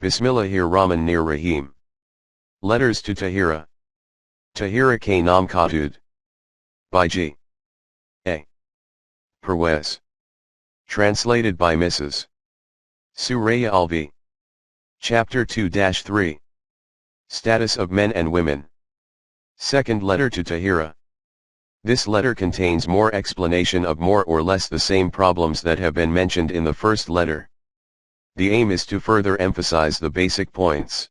Bismillahir-Rahmanir-Rahim. Letters to Tahira. Tahira K. Nam Khatud. By G. A. Parwez. Translated by Mrs. Suraiya Alvi. Chapter 2-3. Status of Men and Women. Second letter to Tahira. This letter contains more explanation of more or less the same problems that have been mentioned in the first letter. The aim is to further emphasize the basic points.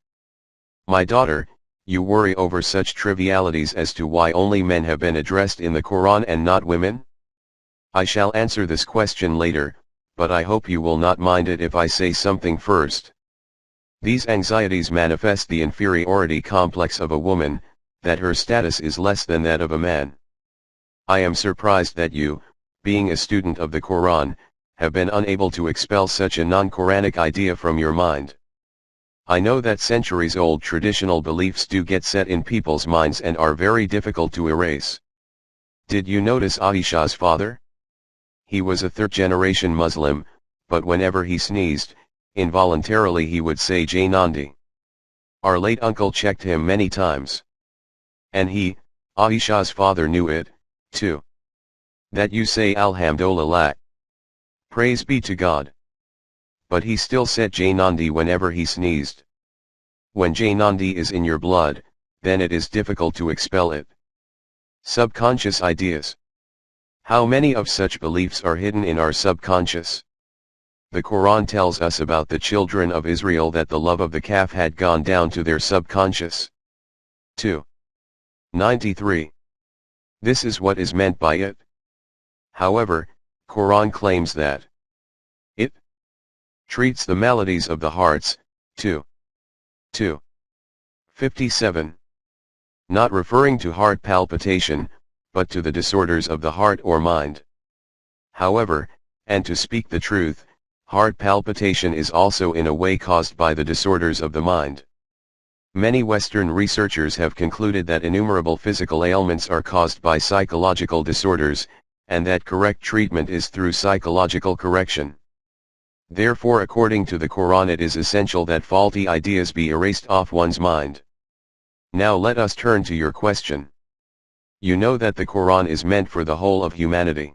My daughter, you worry over such trivialities as to why only men have been addressed in the Quran and not women? I shall answer this question later, but I hope you will not mind it if I say something first. These anxieties manifest the inferiority complex of a woman, that her status is less than that of a man. I am surprised that you, being a student of the Quran, have been unable to expel such a non-Quranic idea from your mind. I know that centuries-old traditional beliefs do get set in people's minds and are very difficult to erase. Did you notice Aisha's father? He was a third-generation Muslim, but whenever he sneezed, involuntarily he would say Jai Nandi. Our late uncle checked him many times. And he, Aisha's father, knew it, too. That you say Alhamdulillah. Praise be to God. But he still said Jai Nandi whenever he sneezed. When Jai Nandi is in your blood, then it is difficult to expel it. Subconscious ideas. How many of such beliefs are hidden in our subconscious? The Quran tells us about the children of Israel that the love of the calf had gone down to their subconscious. 2. 93. This is what is meant by it. However, Quran claims that it treats the maladies of the hearts, 2. 57. Not referring to heart palpitation, but to the disorders of the heart or mind. However, and to speak the truth, heart palpitation is also in a way caused by the disorders of the mind. Many Western researchers have concluded that innumerable physical ailments are caused by psychological disorders, and that correct treatment is through psychological correction. Therefore, according to the Quran, it is essential that faulty ideas be erased off one's mind. Now let us turn to your question. You know that the Quran is meant for the whole of humanity.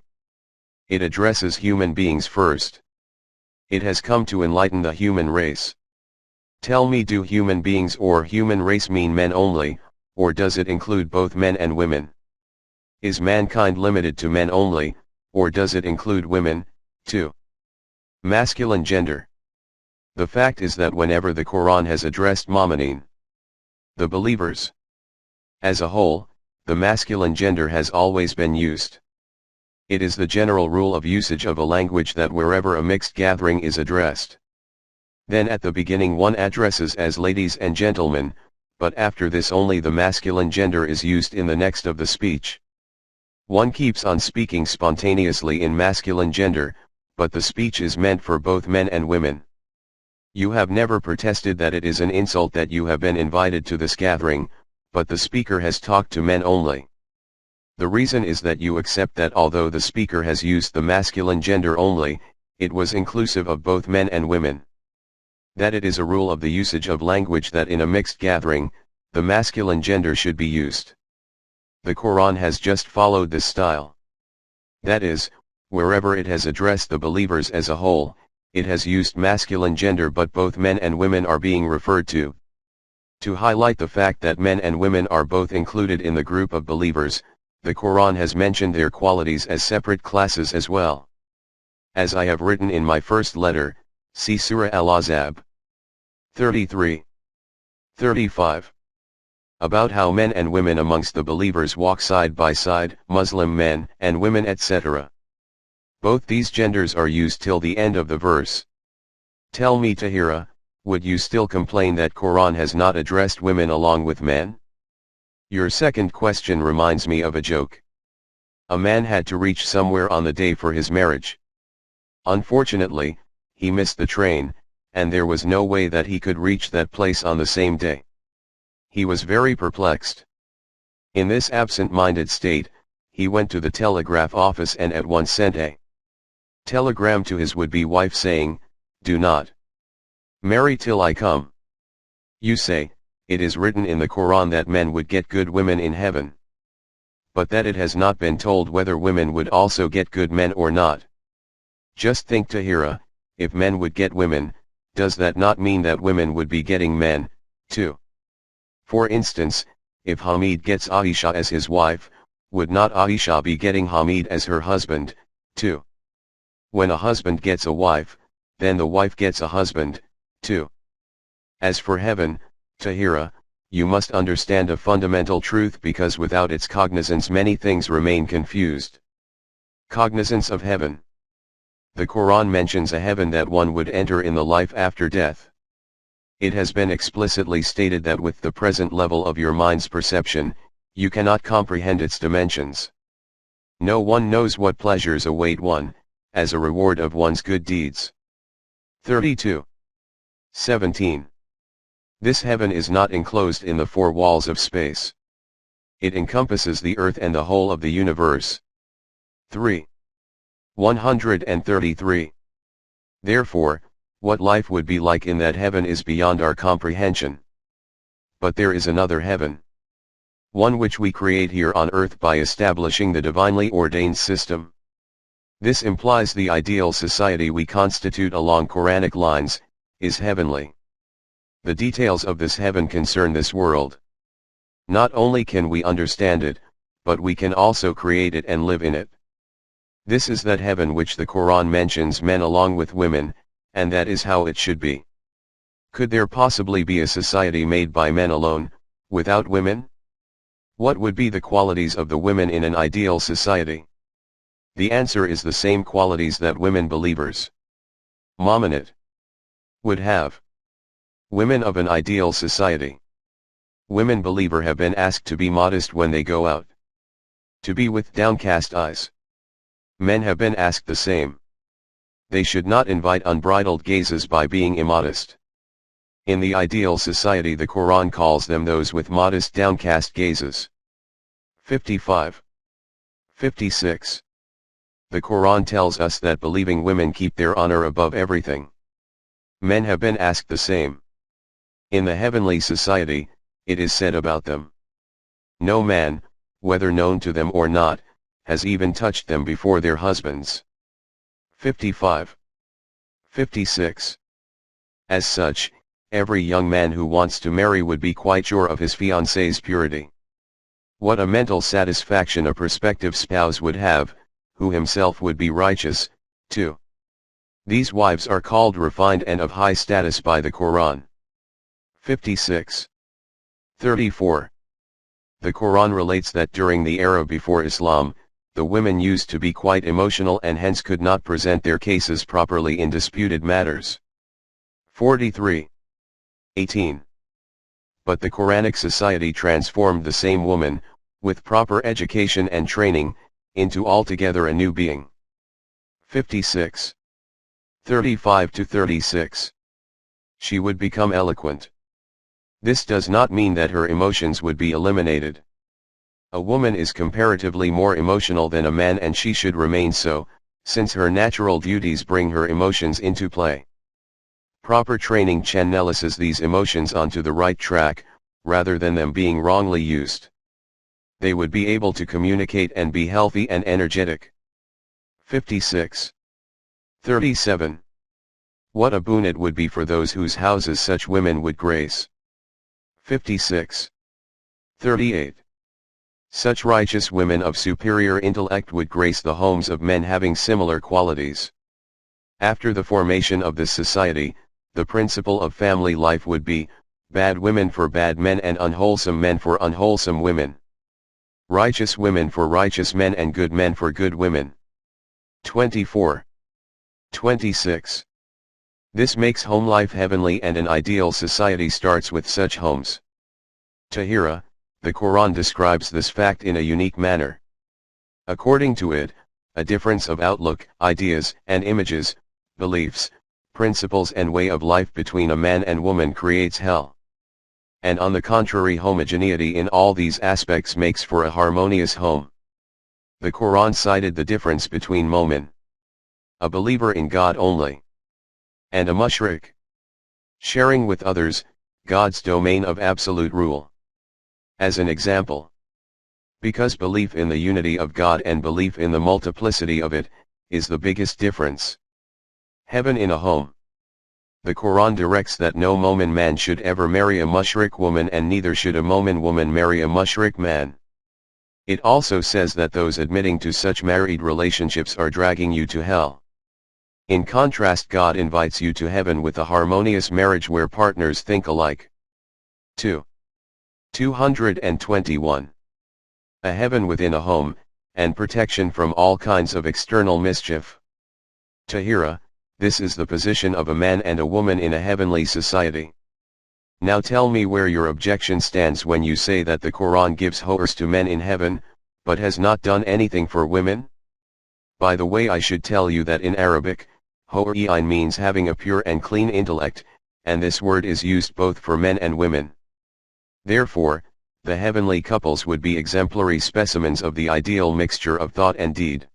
It addresses human beings first. It has come to enlighten the human race. Tell me, do human beings or human race mean men only, or does it include both men and women? Is mankind limited to men only, or does it include women, too? Masculine gender. The fact is that whenever the Quran has addressed mu'mineen, the believers, as a whole, the masculine gender has always been used. It is the general rule of usage of a language that wherever a mixed gathering is addressed, then at the beginning one addresses as ladies and gentlemen, but after this only the masculine gender is used in the next of the speech. One keeps on speaking spontaneously in masculine gender, but the speech is meant for both men and women. You have never protested that it is an insult that you have been invited to this gathering, but the speaker has talked to men only. The reason is that you accept that although the speaker has used the masculine gender only, it was inclusive of both men and women. That it is a rule of the usage of language that in a mixed gathering, the masculine gender should be used. The Quran has just followed this style. That is, wherever it has addressed the believers as a whole, it has used masculine gender, but both men and women are being referred to. To highlight the fact that men and women are both included in the group of believers, the Quran has mentioned their qualities as separate classes as well. As I have written in my first letter, see Surah Al-Ahzab 33, 35. About how men and women amongst the believers walk side by side, Muslim men and women, etc. Both these genders are used till the end of the verse. Tell me, Tahira, would you still complain that Quran has not addressed women along with men? Your second question reminds me of a joke. A man had to reach somewhere on the day for his marriage. Unfortunately, he missed the train, and there was no way that he could reach that place on the same day. He was very perplexed. In this absent-minded state, he went to the telegraph office and at once sent a telegram to his would-be wife saying, "Do not Marry till I come. You say, it is written in the Quran that men would get good women in heaven. But that it has not been told whether women would also get good men or not. Just think, Tahira, if men would get women, does that not mean that women would be getting men, too? For instance, if Hamid gets Aisha as his wife, would not Aisha be getting Hamid as her husband, too? When a husband gets a wife, then the wife gets a husband, too. As for heaven, Tahira, you must understand a fundamental truth, because without its cognizance many things remain confused. Cognizance of heaven. The Quran mentions a heaven that one would enter in the life after death. It has been explicitly stated that with the present level of your mind's perception, you cannot comprehend its dimensions. No one knows what pleasures await one, as a reward of one's good deeds. 32. 17. This heaven is not enclosed in the four walls of space. It encompasses the earth and the whole of the universe. 3. 133. Therefore, what life would be like in that heaven is beyond our comprehension. But there is another heaven. One which we create here on earth by establishing the divinely ordained system. This implies the ideal society we constitute along Quranic lines, is heavenly. The details of this heaven concern this world. Not only can we understand it, but we can also create it and live in it. This is that heaven which the Quran mentions men along with women, and that is how it should be. Could there possibly be a society made by men alone, without women? What would be the qualities of the women in an ideal society? The answer is the same qualities that women believers, Mu'minat, would have. Women of an ideal society. Women believer have been asked to be modest when they go out. To be with downcast eyes. Men have been asked the same. They should not invite unbridled gazes by being immodest. In the ideal society the Quran calls them those with modest downcast gazes. 55. 56. The Quran tells us that believing women keep their honor above everything. Men have been asked the same. In the heavenly society, it is said about them. No man, whether known to them or not, has even touched them before their husbands. 55. 56. As such, every young man who wants to marry would be quite sure of his fiancée's purity. What a mental satisfaction a prospective spouse would have, who himself would be righteous, too. These wives are called refined and of high status by the Quran. 56. 34. The Quran relates that during the era before Islam, the women used to be quite emotional and hence could not present their cases properly in disputed matters. 43. 18. But the Quranic society transformed the same woman, with proper education and training, into altogether a new being. 56. 35 to 36. She would become eloquent. This does not mean that her emotions would be eliminated. A woman is comparatively more emotional than a man, and she should remain so, since her natural duties bring her emotions into play. Proper training channelizes these emotions onto the right track, rather than them being wrongly used. They would be able to communicate and be healthy and energetic. 56. 37. What a boon it would be for those whose houses such women would grace. 56. 38. Such righteous women of superior intellect would grace the homes of men having similar qualities. After the formation of this society, the principle of family life would be, bad women for bad men and unwholesome men for unwholesome women. Righteous women for righteous men and good men for good women. 24. 26. This makes home life heavenly, and an ideal society starts with such homes. Tahira, the Quran describes this fact in a unique manner. According to it, a difference of outlook, ideas and images, beliefs, principles and way of life between a man and woman creates hell. And on the contrary, homogeneity in all these aspects makes for a harmonious home. The Quran cited the difference between mu'min, a believer in God only, and a mushrik, Sharing with others, God's domain of absolute rule. As an example, because belief in the unity of God and belief in the multiplicity of it, is the biggest difference. Heaven in a home. The Quran directs that no Momin man should ever marry a mushrik woman, and neither should a Momin woman marry a mushrik man. It also says that those admitting to such married relationships are dragging you to hell. In contrast, God invites you to heaven with a harmonious marriage where partners think alike. 221. A heaven within a home, and protection from all kinds of external mischief. Tahira, this is the position of a man and a woman in a heavenly society. Now tell me where your objection stands when you say that the Quran gives hors to men in heaven, but has not done anything for women? By the way, I should tell you that in Arabic, hor-e-ain means having a pure and clean intellect, and this word is used both for men and women. Therefore, the heavenly couples would be exemplary specimens of the ideal mixture of thought and deed.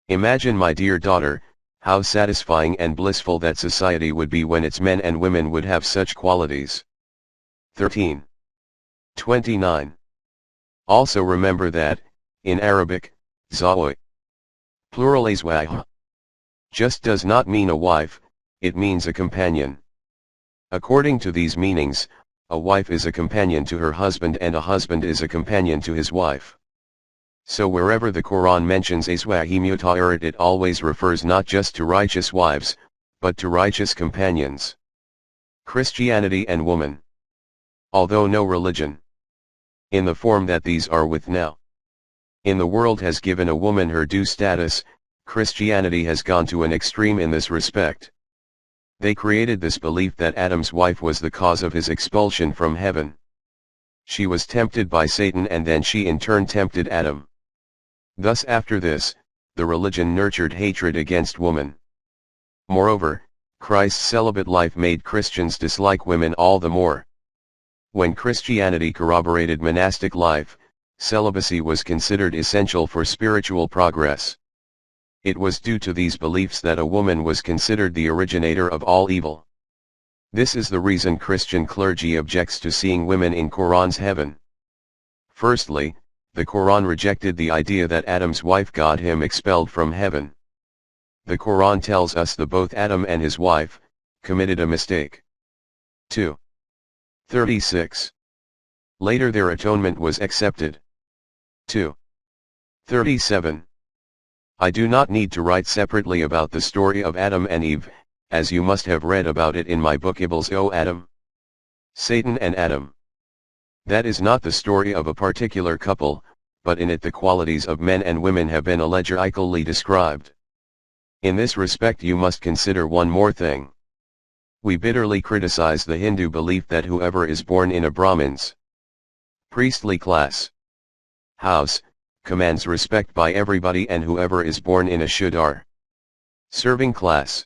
Imagine, my dear daughter, how satisfying and blissful that society would be when its men and women would have such qualities. 29. Also remember that, in Arabic, zawi, plural azwaj, just does not mean a wife, it means a companion. According to these meanings, a wife is a companion to her husband and a husband is a companion to his wife. So wherever the Quran mentions azwaji mutahirat, it always refers not just to righteous wives, but to righteous companions. Christianity and woman. Although no religion, in the form that these are with now, in the world has given a woman her due status, Christianity has gone to an extreme in this respect. They created this belief that Adam's wife was the cause of his expulsion from heaven. She was tempted by Satan, and then she in turn tempted Adam. Thus after this, the religion nurtured hatred against woman. Moreover, Christ's celibate life made Christians dislike women all the more. When Christianity corroborated monastic life, celibacy was considered essential for spiritual progress. It was due to these beliefs that a woman was considered the originator of all evil. This is the reason Christian clergy objects to seeing women in Quran's heaven. Firstly, the Quran rejected the idea that Adam's wife got him expelled from heaven. The Quran tells us that both Adam and his wife committed a mistake. 2:36. Later their atonement was accepted. 2:37. I do not need to write separately about the story of Adam and Eve, as you must have read about it in my book Iblis O Adam. Satan and Adam. That is not the story of a particular couple, but in it the qualities of men and women have been allegorically described. In this respect you must consider one more thing. We bitterly criticize the Hindu belief that whoever is born in a Brahmin's priestly class house commands respect by everybody, and whoever is born in a Shuddhar serving class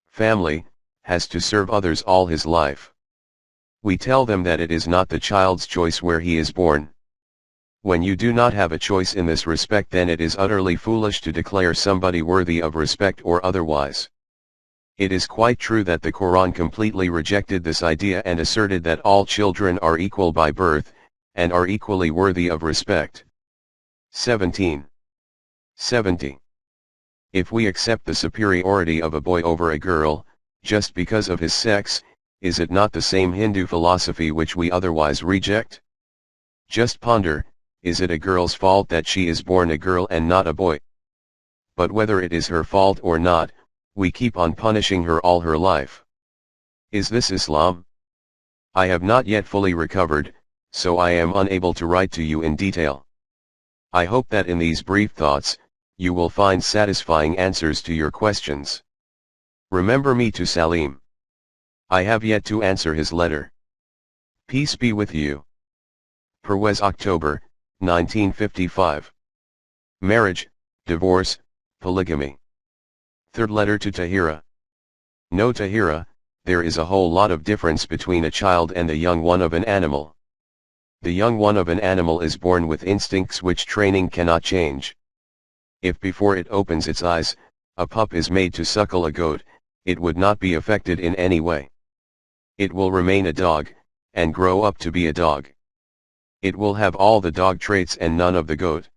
family has to serve others all his life. We tell them that it is not the child's choice where he is born. When you do not have a choice in this respect, then it is utterly foolish to declare somebody worthy of respect or otherwise. It is quite true that the Quran completely rejected this idea and asserted that all children are equal by birth, and are equally worthy of respect. 1770. If we accept the superiority of a boy over a girl, just because of his sex, is it not the same Hindu philosophy which we otherwise reject? Just ponder, is it a girl's fault that she is born a girl and not a boy? But whether it is her fault or not, we keep on punishing her all her life. Is this Islam? I have not yet fully recovered, so I am unable to write to you in detail. I hope that in these brief thoughts, you will find satisfying answers to your questions. Remember me to Salim. I have yet to answer his letter. Peace be with you. Parwez, October, 1955. Marriage, divorce, polygamy. Third letter to Tahira. No, Tahira, there is a whole lot of difference between a child and the young one of an animal. The young one of an animal is born with instincts which training cannot change. If before it opens its eyes, a pup is made to suckle a goat, it would not be affected in any way. It will remain a dog, and grow up to be a dog. It will have all the dog traits and none of the goat.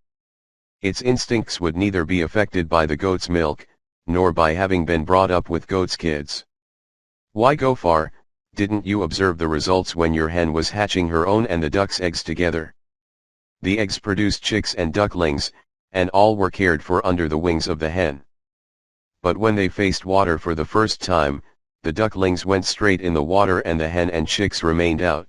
Its instincts would neither be affected by the goat's milk, nor by having been brought up with goat's kids. Why go far? Didn't you observe the results when your hen was hatching her own and the duck's eggs together? The eggs produced chicks and ducklings, and all were cared for under the wings of the hen. But when they faced water for the first time, the ducklings went straight in the water and the hen and chicks remained out.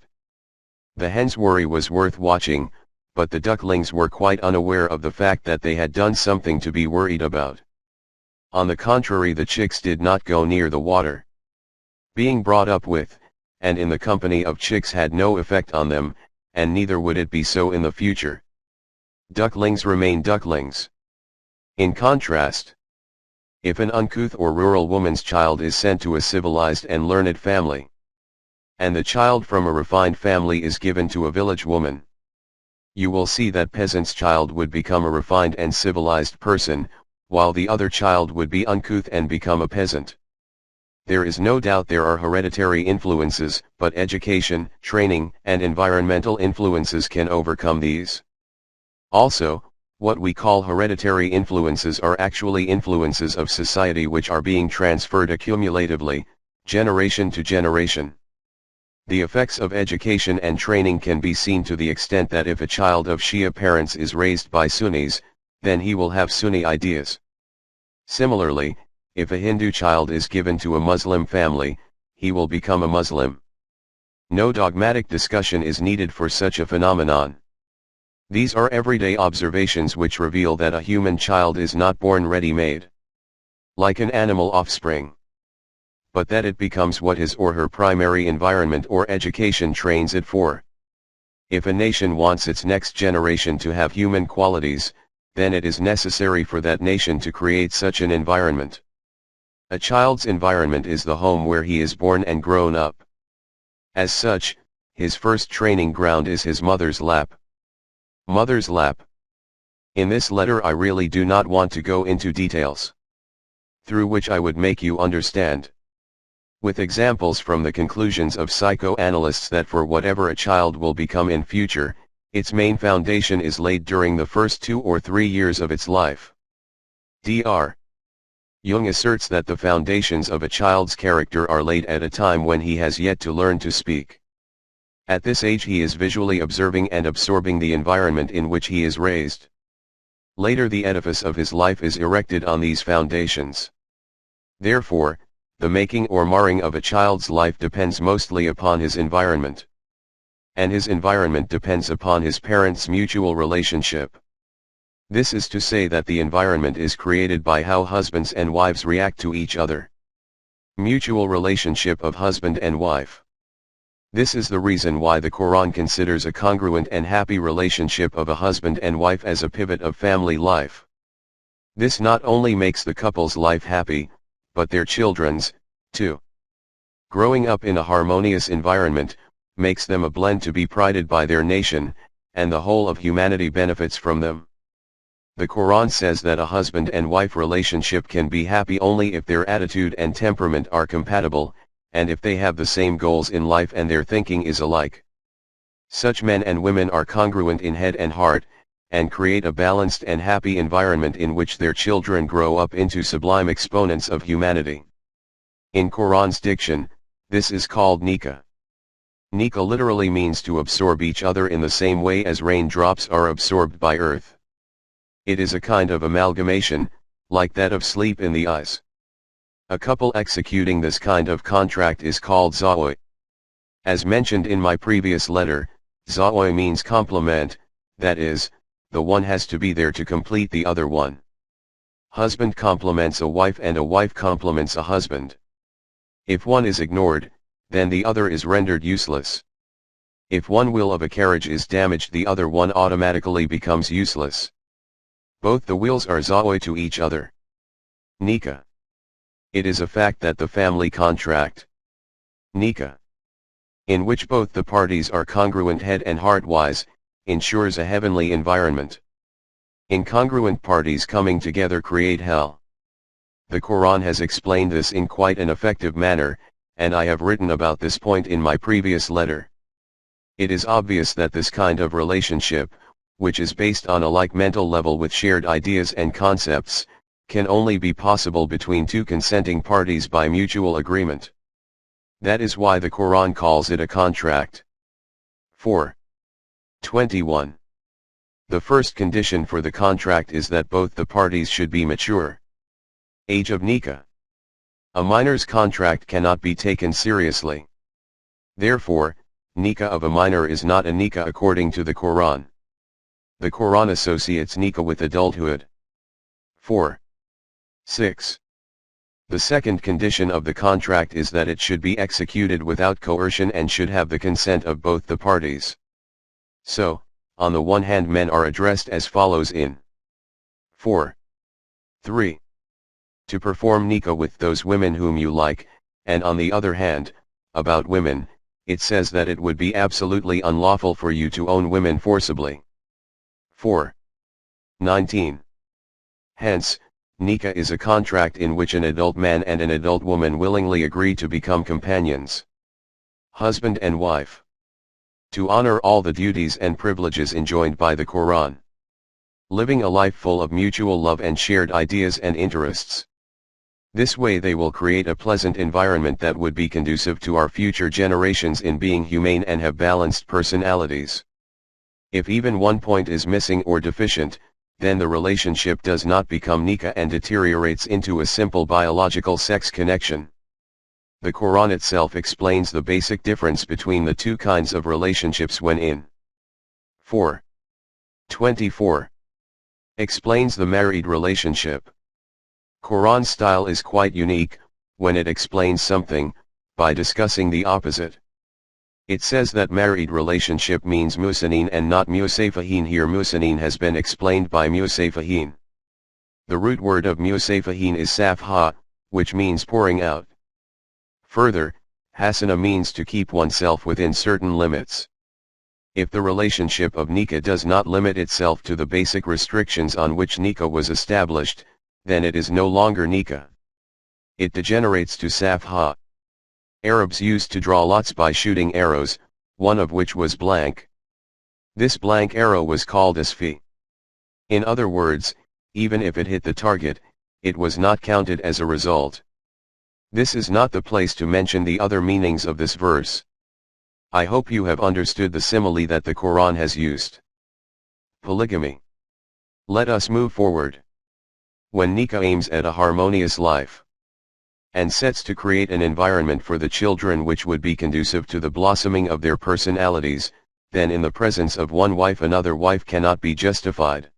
The hen's worry was worth watching, but the ducklings were quite unaware of the fact that they had done something to be worried about. On the contrary, the chicks did not go near the water. Being brought up with, and in the company of chicks had no effect on them, and neither would it be so in the future. Ducklings remain ducklings. In contrast, if an uncouth or rural woman's child is sent to a civilized and learned family, and the child from a refined family is given to a village woman, you will see that peasant's child would become a refined and civilized person, while the other child would be uncouth and become a peasant. There is no doubt there are hereditary influences, but education, training, and environmental influences can overcome these. Also, what we call hereditary influences are actually influences of society which are being transferred accumulatively, generation to generation. The effects of education and training can be seen to the extent that if a child of Shia parents is raised by Sunnis, then he will have Sunni ideas. Similarly, if a Hindu child is given to a Muslim family, he will become a Muslim. No dogmatic discussion is needed for such a phenomenon. These are everyday observations which reveal that a human child is not born ready-made, like an animal offspring, but that it becomes what his or her primary environment or education trains it for. If a nation wants its next generation to have human qualities, then it is necessary for that nation to create such an environment. A child's environment is the home where he is born and grown up. As such, his first training ground is his mother's lap. Mother's lap. In this letter I really do not want to go into details, through which I would make you understand, with examples from the conclusions of psychoanalysts, that for whatever a child will become in future, its main foundation is laid during the first 2 or 3 years of its life. Dr. Jung asserts that the foundations of a child's character are laid at a time when he has yet to learn to speak. At this age he is visually observing and absorbing the environment in which he is raised. Later the edifice of his life is erected on these foundations. Therefore, the making or marring of a child's life depends mostly upon his environment. And his environment depends upon his parents' mutual relationship. This is to say that the environment is created by how husbands and wives react to each other. Mutual relationship of husband and wife. This is the reason why the Quran considers a congruent and happy relationship of a husband and wife as a pivot of family life. This not only makes the couple's life happy, but their children's, too. Growing up in a harmonious environment, makes them a blend to be prided by their nation, and the whole of humanity benefits from them. The Quran says that a husband and wife relationship can be happy only if their attitude and temperament are compatible, and if they have the same goals in life and their thinking is alike. Such men and women are congruent in head and heart, and create a balanced and happy environment in which their children grow up into sublime exponents of humanity. In Quran's diction, this is called nikah. Nikah literally means to absorb each other in the same way as raindrops are absorbed by earth. It is a kind of amalgamation, like that of sleep in the eyes. A couple executing this kind of contract is called zawj. As mentioned in my previous letter, zawj means complement, that is, the one has to be there to complete the other one. Husband complements a wife and a wife complements a husband. If one is ignored, then the other is rendered useless. If one wheel of a carriage is damaged, the other one automatically becomes useless. Both the wheels are zawj to each other. Nikah. It is a fact that the family contract, nikah, in which both the parties are congruent head and heart-wise, ensures a heavenly environment. Incongruent parties coming together create hell. The Quran has explained this in quite an effective manner, and I have written about this point in my previous letter. It is obvious that this kind of relationship, which is based on a like mental level with shared ideas and concepts, can only be possible between two consenting parties by mutual agreement. That is why the Quran calls it a contract. 4:21. The first condition for the contract is that both the parties should be mature. Age of nikah. A minor's contract cannot be taken seriously. Therefore, nikah of a minor is not a nikah according to the Quran. The Quran associates nikah with adulthood. 4:6. The second condition of the contract is that it should be executed without coercion and should have the consent of both the parties. So, on the one hand, men are addressed as follows in 4:3. To perform nikah with those women whom you like, and on the other hand, about women, it says that it would be absolutely unlawful for you to own women forcibly. 4:19. Hence, nikah is a contract in which an adult man and an adult woman willingly agree to become companions, husband and wife, to honor all the duties and privileges enjoined by the Quran, living a life full of mutual love and shared ideas and interests. This way they will create a pleasant environment that would be conducive to our future generations in being humane and have balanced personalities. If even one point is missing or deficient, then the relationship does not become nikah and deteriorates into a simple biological sex connection. The Quran itself explains the basic difference between the two kinds of relationships when in 4:24 explains the married relationship. Quran style is quite unique, when it explains something, by discussing the opposite. It says that married relationship means musaneen and not musafahin. Here musaneen has been explained by musafahin. The root word of musafahin is safha, which means pouring out. Further, hasana means to keep oneself within certain limits. If the relationship of nikah does not limit itself to the basic restrictions on which nikah was established, then it is no longer nikah. It degenerates to safha. Arabs used to draw lots by shooting arrows, one of which was blank. This blank arrow was called asfi. In other words, even if it hit the target, it was not counted as a result. This is not the place to mention the other meanings of this verse. I hope you have understood the simile that the Quran has used. Polygamy. Let us move forward. When nikah aims at a harmonious life, and sets to create an environment for the children which would be conducive to the blossoming of their personalities, then in the presence of one wife another wife cannot be justified.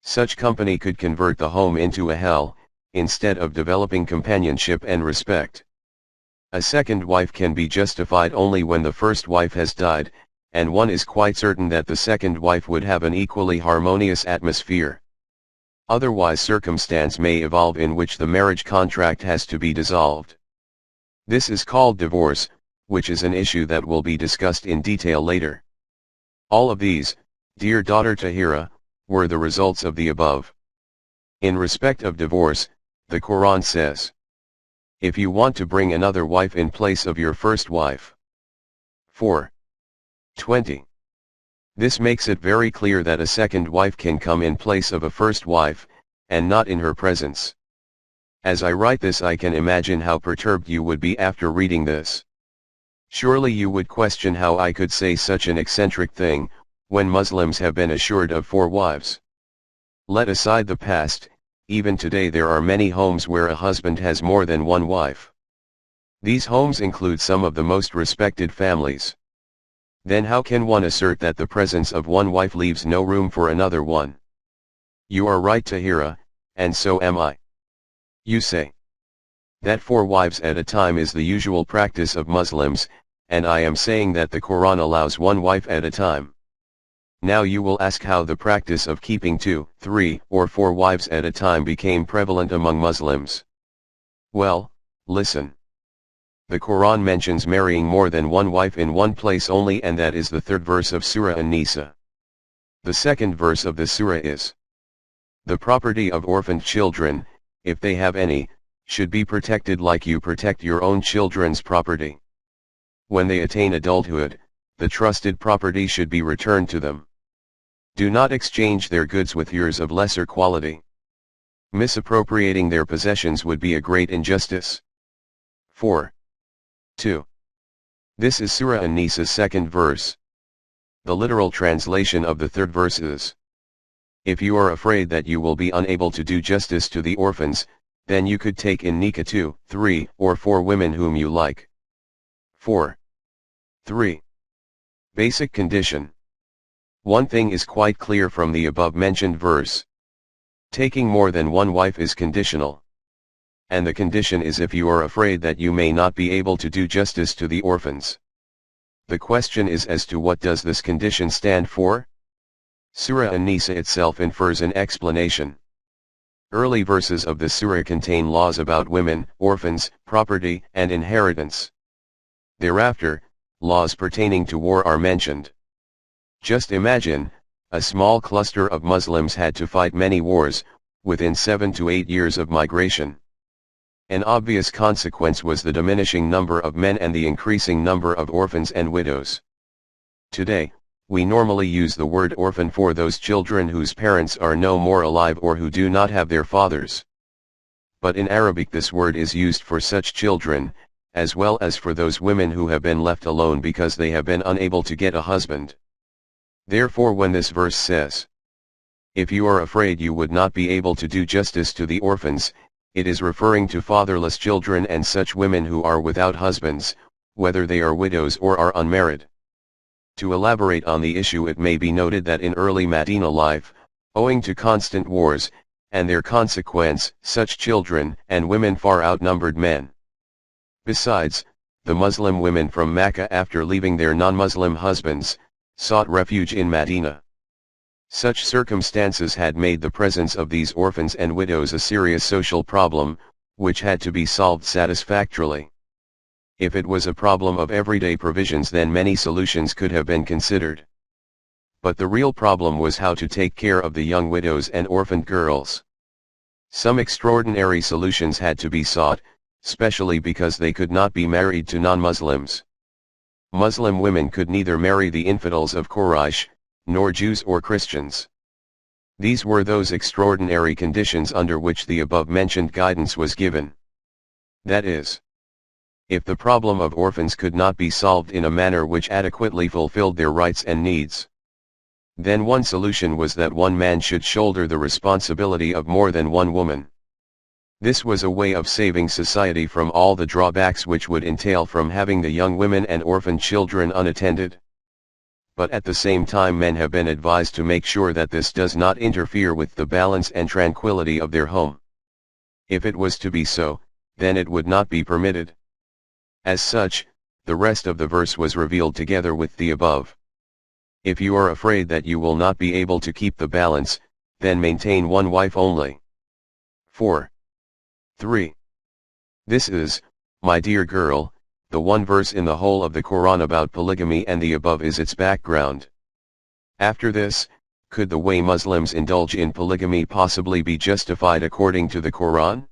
Such company could convert the home into a hell, instead of developing companionship and respect. A second wife can be justified only when the first wife has died, and one is quite certain that the second wife would have an equally harmonious atmosphere. Otherwise circumstance may evolve in which the marriage contract has to be dissolved. This is called divorce, which is an issue that will be discussed in detail later. All of these, dear daughter Tahira, were the results of the above. In respect of divorce, the Quran says, if you want to bring another wife in place of your first wife. 4:20. This makes it very clear that a second wife can come in place of a first wife, and not in her presence. As I write this, I can imagine how perturbed you would be after reading this. Surely you would question how I could say such an eccentric thing, when Muslims have been assured of 4 wives. Let aside the past, even today there are many homes where a husband has more than one wife. These homes include some of the most respected families. Then how can one assert that the presence of one wife leaves no room for another one? You are right, Tahira, and so am I. You say that 4 wives at a time is the usual practice of Muslims, and I am saying that the Quran allows 1 wife at a time. Now you will ask how the practice of keeping 2, 3, or 4 wives at a time became prevalent among Muslims. Well, listen. The Quran mentions marrying more than 1 wife in one place only, and that is the 3rd verse of Surah An-Nisa. The 2nd verse of the surah is, the property of orphaned children, if they have any, should be protected like you protect your own children's property. When they attain adulthood, the trusted property should be returned to them. Do not exchange their goods with yours of lesser quality. Misappropriating their possessions would be a great injustice. 4. 2. This is Surah An-Nisa's second verse. The literal translation of the third verse is: if you are afraid that you will be unable to do justice to the orphans, then you could take in nikah 2, 3, or 4 women whom you like. 4. 3. Basic condition. One thing is quite clear from the above-mentioned verse. Taking more than one wife is conditional. And the condition is if you are afraid that you may not be able to do justice to the orphans. The question is as to what does this condition stand for? Surah An-Nisa itself infers an explanation. Early verses of the surah contain laws about women, orphans, property, and inheritance. Thereafter, laws pertaining to war are mentioned. Just imagine, a small cluster of Muslims had to fight many wars, within 7 to 8 years of migration. An obvious consequence was the diminishing number of men and the increasing number of orphans and widows. Today, we normally use the word orphan for those children whose parents are no more alive or who do not have their fathers. But in Arabic this word is used for such children, as well as for those women who have been left alone because they have been unable to get a husband. Therefore when this verse says, if you are afraid you would not be able to do justice to the orphans, it is referring to fatherless children and such women who are without husbands, whether they are widows or are unmarried. To elaborate on the issue, it may be noted that in early Medina life, owing to constant wars, and their consequence, such children and women far outnumbered men. Besides, the Muslim women from Mecca after leaving their non-Muslim husbands, sought refuge in Medina. Such circumstances had made the presence of these orphans and widows a serious social problem, which had to be solved satisfactorily. If it was a problem of everyday provisions, then many solutions could have been considered. But the real problem was how to take care of the young widows and orphaned girls. Some extraordinary solutions had to be sought, especially because they could not be married to non-Muslims. Muslim women could neither marry the infidels of Quraysh, nor Jews or Christians. These were those extraordinary conditions under which the above-mentioned guidance was given. That is, if the problem of orphans could not be solved in a manner which adequately fulfilled their rights and needs, then one solution was that one man should shoulder the responsibility of more than one woman. This was a way of saving society from all the drawbacks which would entail from having the young women and orphan children unattended. But at the same time men have been advised to make sure that this does not interfere with the balance and tranquility of their home. If it was to be so, then it would not be permitted. As such, the rest of the verse was revealed together with the above. If you are afraid that you will not be able to keep the balance, then maintain one wife only. 4. 3. This is, my dear girl, the one verse in the whole of the Quran about polygamy, and the above is its background. After this, could the way Muslims indulge in polygamy possibly be justified according to the Quran?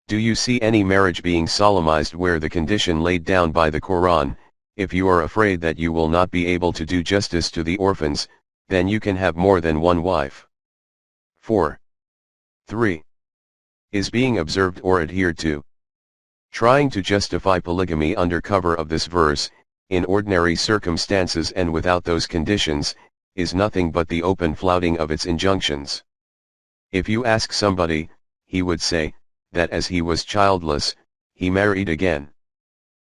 Do you see any marriage being solemnized where the condition laid down by the Quran, if you are afraid that you will not be able to do justice to the orphans, then you can have more than one wife? 4. 3. Is being observed or adhered to. Trying to justify polygamy under cover of this verse, in ordinary circumstances and without those conditions, is nothing but the open flouting of its injunctions. If you ask somebody, he would say, that as he was childless, he married again.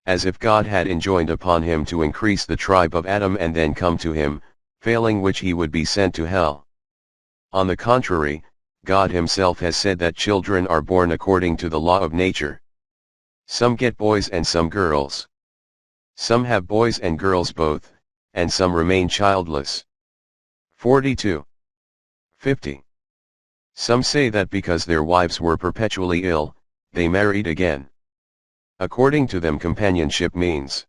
As if God had enjoined upon him to increase the tribe of Adam and then come to him, failing which he would be sent to hell. On the contrary, God himself has said that children are born according to the law of nature. Some get boys and some girls. Some have boys and girls both, and some remain childless. 42. 50. Some say that because their wives were perpetually ill, they married again. According to them, companionship means,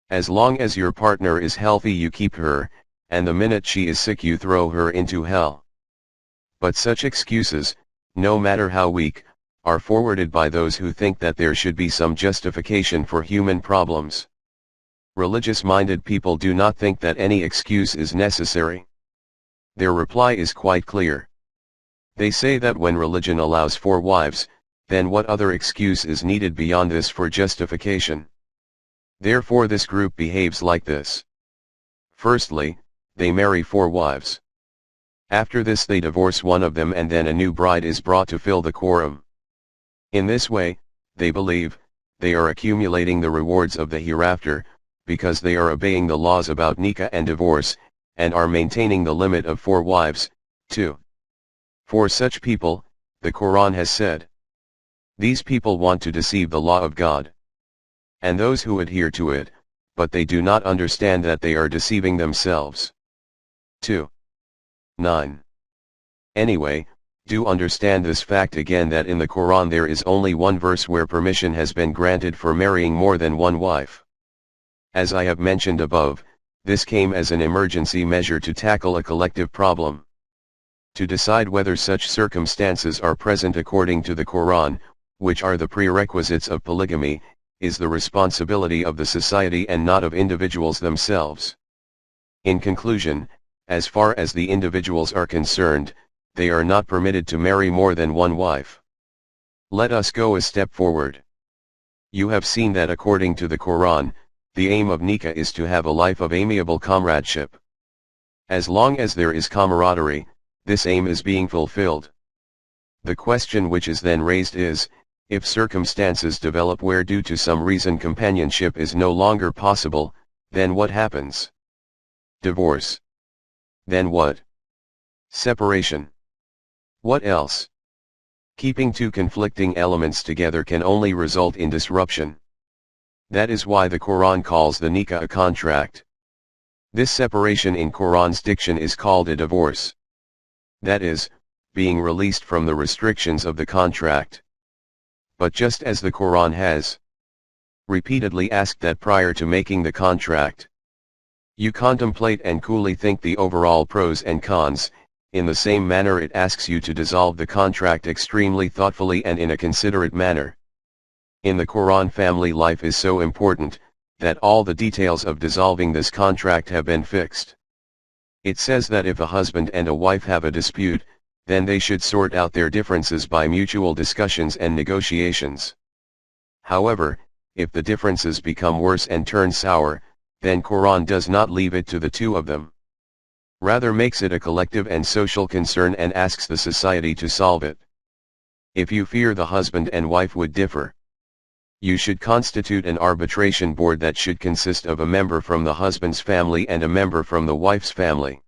as long as your partner is healthy you keep her, and the minute she is sick you throw her into hell. But such excuses, no matter how weak, are forwarded by those who think that there should be some justification for human problems. Religious-minded people do not think that any excuse is necessary. Their reply is quite clear. They say that when religion allows 4 wives, then what other excuse is needed beyond this for justification? Therefore this group behaves like this. Firstly, they marry 4 wives. After this they divorce one of them and then a new bride is brought to fill the quorum. In this way, they believe, they are accumulating the rewards of the hereafter, because they are obeying the laws about nikah and divorce, and are maintaining the limit of 4 wives, 2. For such people, the Quran has said, these people want to deceive the law of God and those who adhere to it, but they do not understand that they are deceiving themselves. 2. 9. Anyway, do understand this fact again, that in the Quran there is only one verse where permission has been granted for marrying more than one wife. As I have mentioned above, this came as an emergency measure to tackle a collective problem. To decide whether such circumstances are present according to the Quran, which are the prerequisites of polygamy, is the responsibility of the society and not of individuals themselves. In conclusion, as far as the individuals are concerned, they are not permitted to marry more than one wife. Let us go a step forward. You have seen that according to the Quran, the aim of nikah is to have a life of amiable comradeship. As long as there is camaraderie, this aim is being fulfilled. The question which is then raised is, if circumstances develop where due to some reason companionship is no longer possible, then what happens? Divorce. Then what? Separation. What else? Keeping 2 conflicting elements together can only result in disruption. That is why the Quran calls the nikah a contract. This separation in Quran's diction is called a divorce. That is, being released from the restrictions of the contract. But just as the Quran has repeatedly asked that prior to making the contract, you contemplate and coolly think the overall pros and cons, in the same manner it asks you to dissolve the contract extremely thoughtfully and in a considerate manner. In the Quran, family life is so important, that all the details of dissolving this contract have been fixed. It says that if a husband and a wife have a dispute, then they should sort out their differences by mutual discussions and negotiations. However, if the differences become worse and turn sour, then Quran does not leave it to the 2 of them. Rather makes it a collective and social concern and asks the society to solve it. If you fear the husband and wife would differ, you should constitute an arbitration board that should consist of a member from the husband's family and a member from the wife's family.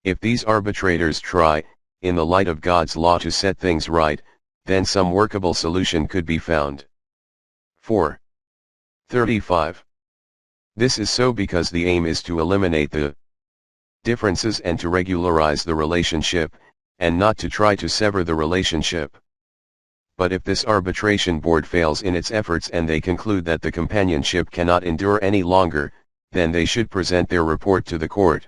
If these arbitrators try, in the light of God's law, to set things right, then some workable solution could be found. 4. 35. This is so because the aim is to eliminate the differences and to regularize the relationship, and not to try to sever the relationship. But if this arbitration board fails in its efforts and they conclude that the companionship cannot endure any longer, then they should present their report to the court.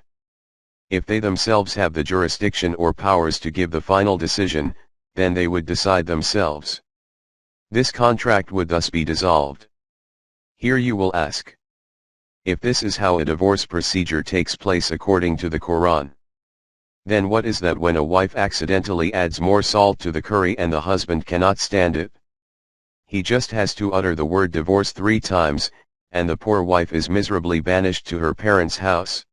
If they themselves have the jurisdiction or powers to give the final decision, then they would decide themselves. This contract would thus be dissolved. Here you will ask, if this is how a divorce procedure takes place according to the Quran, then what is that when a wife accidentally adds more salt to the curry and the husband cannot stand it? He just has to utter the word divorce 3 times, and the poor wife is miserably banished to her parents' house.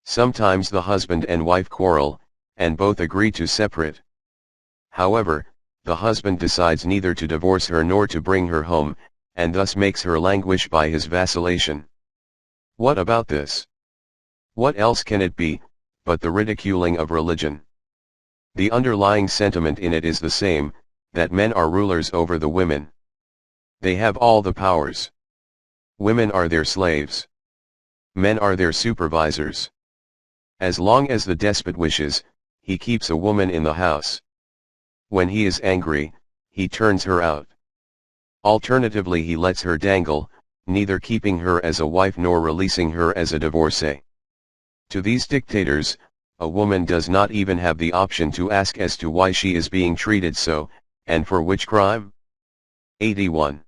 Sometimes the husband and wife quarrel, and both agree to separate. However, the husband decides neither to divorce her nor to bring her home, and thus makes her languish by his vacillation. What about this? What else can it be, but the ridiculing of religion? The underlying sentiment in it is the same, that men are rulers over the women. They have all the powers. Women are their slaves. Men are their supervisors. As long as the despot wishes, he keeps a woman in the house. When he is angry, he turns her out. Alternatively, he lets her dangle, neither keeping her as a wife nor releasing her as a divorcee. To these dictators, a woman does not even have the option to ask as to why she is being treated so, And for which crime? 81.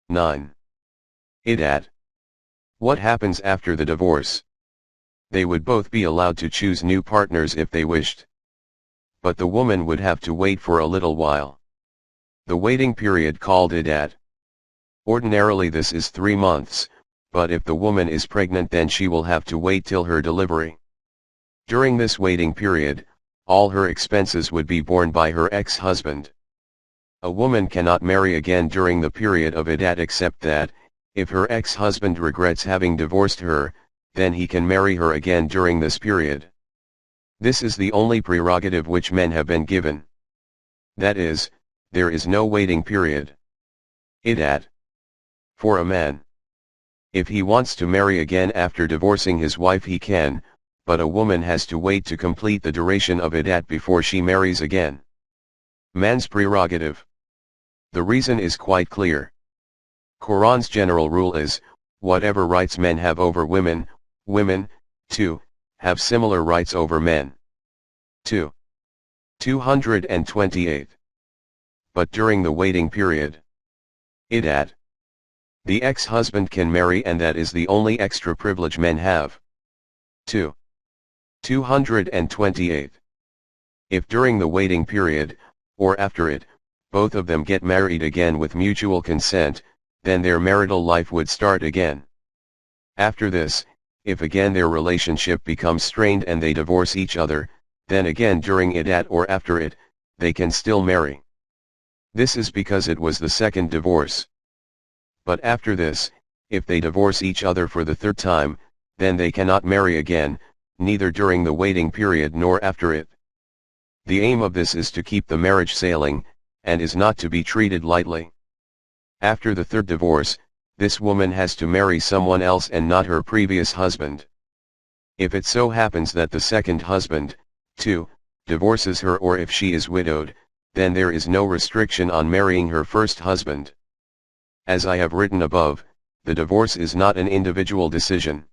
9. Iddat. What happens after the divorce? They would both be allowed to choose new partners if they wished. But the woman would have to wait for a little while. The waiting period called iddat. Ordinarily this is 3 months, but if the woman is pregnant then she will have to wait till her delivery. During this waiting period, all her expenses would be borne by her ex-husband. A woman cannot marry again during the period of iddat except that, if her ex-husband regrets having divorced her, then he can marry her again during this period. This is the only prerogative which men have been given. That is, there is no waiting period. Iddat. For a man. If he wants to marry again after divorcing his wife he can, but a woman has to wait to complete the duration of iddat before she marries again. Man's prerogative. The reason is quite clear. Quran's general rule is, whatever rights men have over women, women, too, have similar rights over men. 2. 228. But during the waiting period. Iddat. The ex-husband can marry and that is the only extra privilege men have. 2. 228. If during the waiting period, or after it, both of them get married again with mutual consent, then their marital life would start again. After this, if again their relationship becomes strained and they divorce each other, then again during iddat or after it, they can still marry. This is because it was the second divorce. But after this, if they divorce each other for the third time, then they cannot marry again, neither during the waiting period nor after it. The aim of this is to keep the marriage sailing, and is not to be treated lightly. After the third divorce, this woman has to marry someone else and not her previous husband. If it so happens that the second husband, too, divorces her or if she is widowed, then there is no restriction on marrying her first husband. As I have written above, the divorce is not an individual decision.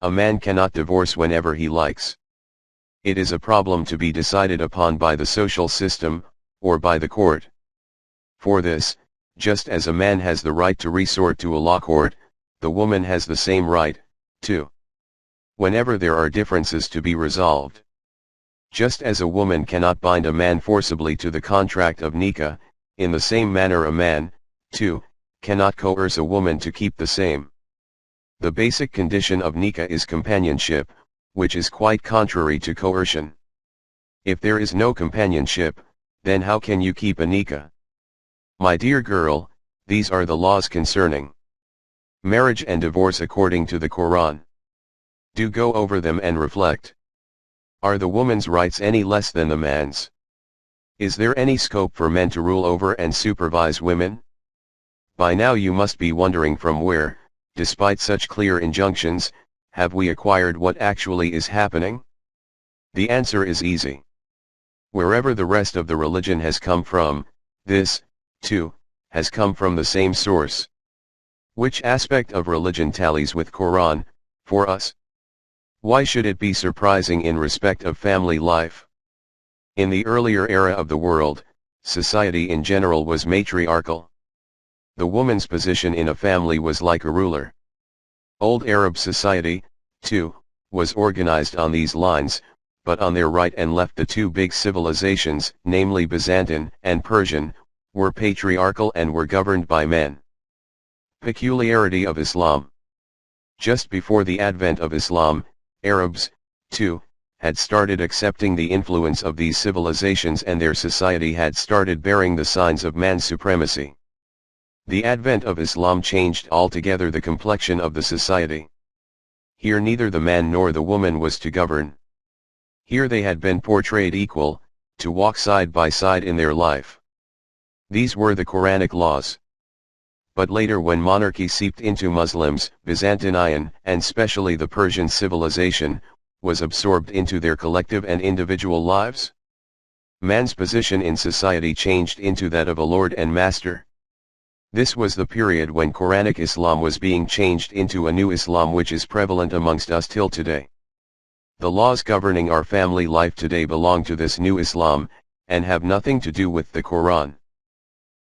A man cannot divorce whenever he likes. It is a problem to be decided upon by the social system, or by the court. For this, just as a man has the right to resort to a law court, the woman has the same right, too. Whenever there are differences to be resolved. Just as a woman cannot bind a man forcibly to the contract of nikah, in the same manner a man, too, cannot coerce a woman to keep the same. The basic condition of nikah is companionship, which is quite contrary to coercion. If there is no companionship, then how can you keep a nikah? My dear girl, these are the laws concerning marriage and divorce according to the Quran. Do go over them and reflect. Are the woman's rights any less than the man's? Is there any scope for men to rule over and supervise women? By now you must be wondering from where, despite such clear injunctions, have we acquired what actually is happening? The answer is easy. Wherever the rest of the religion has come from, this, too, has come from the same source. Which aspect of religion tallies with Quran, for us? Why should it be surprising in respect of family life? In the earlier era of the world, society in general was matriarchal. The woman's position in a family was like a ruler. Old Arab society, too, was organized on these lines, but on their right and left the two big civilizations, namely Byzantine and Persian, were patriarchal and were governed by men. Peculiarity of Islam. Just before the advent of Islam, Arabs, too, had started accepting the influence of these civilizations and their society had started bearing the signs of man's supremacy. The advent of Islam changed altogether the complexion of the society. Here neither the man nor the woman was to govern. Here they had been portrayed equal, to walk side by side in their life. These were the Quranic laws. But later when monarchy seeped into Muslims, Byzantine, and specially the Persian civilization, was absorbed into their collective and individual lives. Man's position in society changed into that of a lord and master. This was the period when Quranic Islam was being changed into a new Islam which is prevalent amongst us till today. The laws governing our family life today belong to this new Islam, and have nothing to do with the Quran.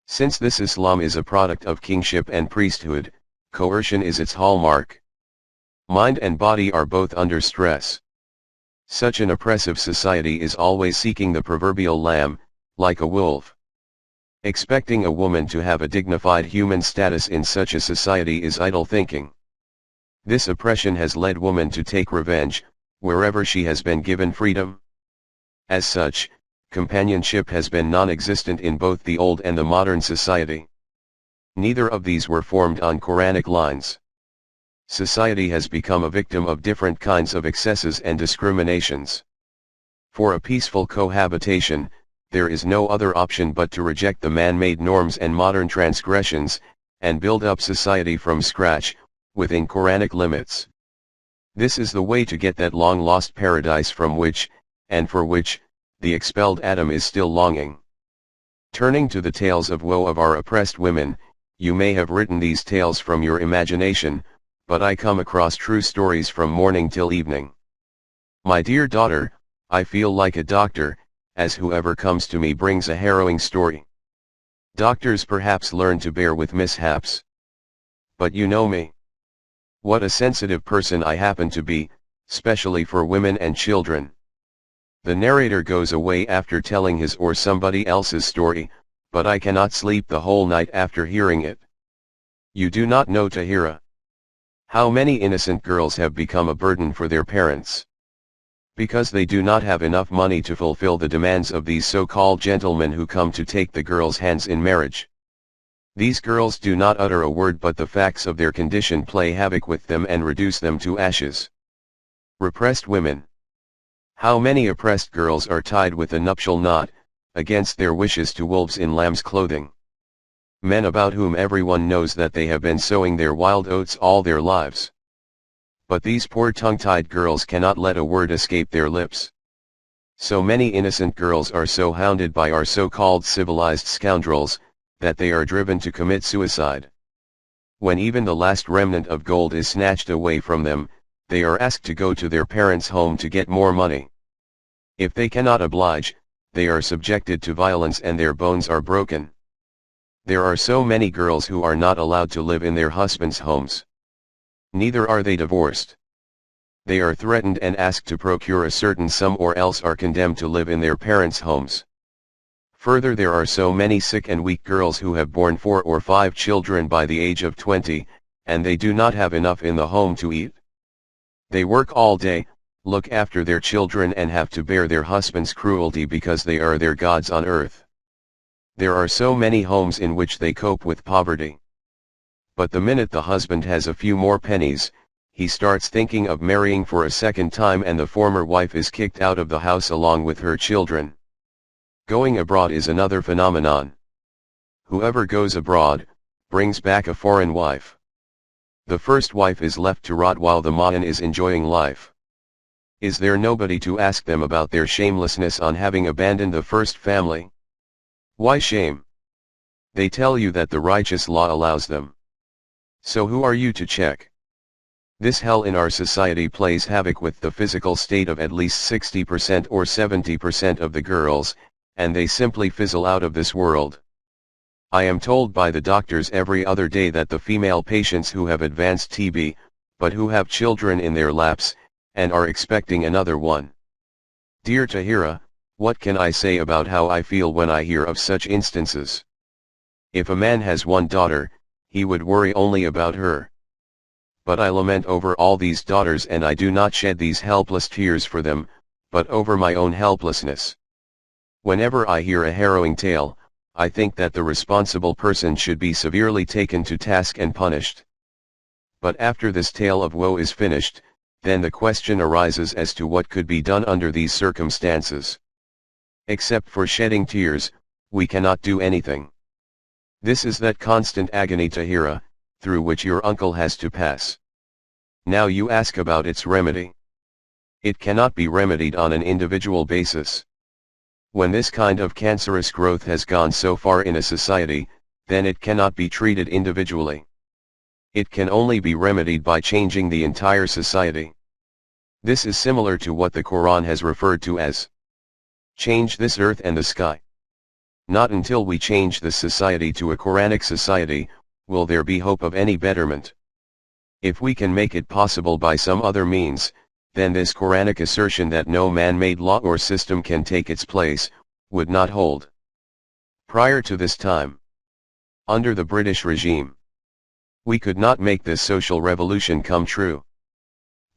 Since this Islam is a product of kingship and priesthood, coercion is its hallmark. Mind and body are both under stress. Such an oppressive society is always seeking the proverbial lamb, like a wolf. Expecting a woman to have a dignified human status in such a society is idle thinking. This oppression has led woman to take revenge, wherever she has been given freedom. As such, companionship has been non-existent in both the old and the modern society. Neither of these were formed on Quranic lines. Society has become a victim of different kinds of excesses and discriminations. For a peaceful cohabitation, there is no other option but to reject the man-made norms and modern transgressions, and build up society from scratch, within Quranic limits. This is the way to get that long-lost paradise from which, and for which, the expelled Adam is still longing. Turning to the tales of woe of our oppressed women, you may have written these tales from your imagination, but I come across true stories from morning till evening. My dear daughter, I feel like a doctor, as whoever comes to me brings a harrowing story. Doctors perhaps learn to bear with mishaps. But you know me. What a sensitive person I happen to be, specially for women and children. The narrator goes away after telling his or somebody else's story, but I cannot sleep the whole night after hearing it. You do not know Tahira. How many innocent girls have become a burden for their parents? Because they do not have enough money to fulfill the demands of these so-called gentlemen who come to take the girls' hands in marriage. These girls do not utter a word, but the facts of their condition play havoc with them and reduce them to ashes. Repressed women. How many oppressed girls are tied with a nuptial knot, against their wishes, to wolves in lamb's clothing? Men about whom everyone knows that they have been sowing their wild oats all their lives. But these poor tongue-tied girls cannot let a word escape their lips. So many innocent girls are so hounded by our so-called civilized scoundrels, that they are driven to commit suicide. When even the last remnant of gold is snatched away from them, they are asked to go to their parents' home to get more money. If they cannot oblige, they are subjected to violence and their bones are broken. There are so many girls who are not allowed to live in their husbands' homes. Neither are they divorced. They are threatened and asked to procure a certain sum or else are condemned to live in their parents' homes. Further, there are so many sick and weak girls who have borne 4 or 5 children by the age of 20, and they do not have enough in the home to eat. They work all day, look after their children and have to bear their husband's cruelty because they are their gods on earth. There are so many homes in which they cope with poverty. But the minute the husband has a few more pennies, he starts thinking of marrying for a second time and the former wife is kicked out of the house along with her children. Going abroad is another phenomenon. Whoever goes abroad, brings back a foreign wife. The first wife is left to rot while the man is enjoying life. Is there nobody to ask them about their shamelessness on having abandoned the first family? Why shame? They tell you that the righteous law allows them. So who are you to check? This hell in our society plays havoc with the physical state of at least 60% or 70% of the girls, and they simply fizzle out of this world. I am told by the doctors every other day that the female patients who have advanced TB, but who have children in their laps, and are expecting another one. Dear Tahira, what can I say about how I feel when I hear of such instances? If a man has one daughter, he would worry only about her. But I lament over all these daughters and I do not shed these helpless tears for them, but over my own helplessness. Whenever I hear a harrowing tale, I think that the responsible person should be severely taken to task and punished. But after this tale of woe is finished, then the question arises as to what could be done under these circumstances. Except for shedding tears, we cannot do anything. This is that constant agony, Tahira, through which your uncle has to pass. Now you ask about its remedy. It cannot be remedied on an individual basis. When this kind of cancerous growth has gone so far in a society, then it cannot be treated individually. It can only be remedied by changing the entire society. This is similar to what the Quran has referred to as Change this earth and the sky. Not until we change this society to a Quranic society, will there be hope of any betterment. If we can make it possible by some other means, then this Quranic assertion that no man-made law or system can take its place, would not hold. Prior to this time, under the British regime, we could not make this social revolution come true.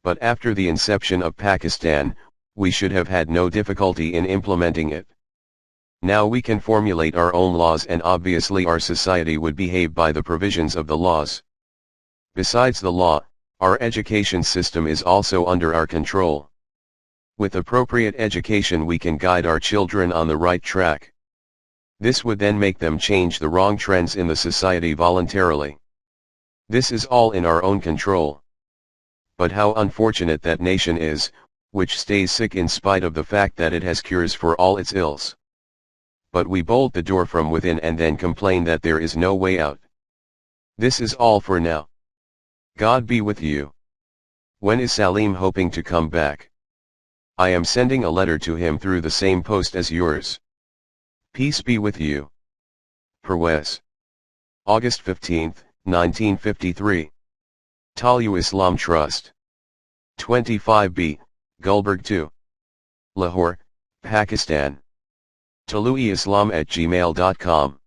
But after the inception of Pakistan, we should have had no difficulty in implementing it. Now we can formulate our own laws, and obviously our society would behave by the provisions of the laws. Besides the law, our education system is also under our control. With appropriate education we can guide our children on the right track. This would then make them change the wrong trends in the society voluntarily. This is all in our own control. But how unfortunate that nation is, which stays sick in spite of the fact that it has cures for all its ills. But we bolt the door from within and then complain that there is no way out. This is all for now. God be with you. When is Salim hoping to come back? I am sending a letter to him through the same post as yours. Peace be with you. Parwez. August 15, 1953. Talu Islam Trust. 25B, Gulberg 2. Lahore, Pakistan. taluiislam@gmail.com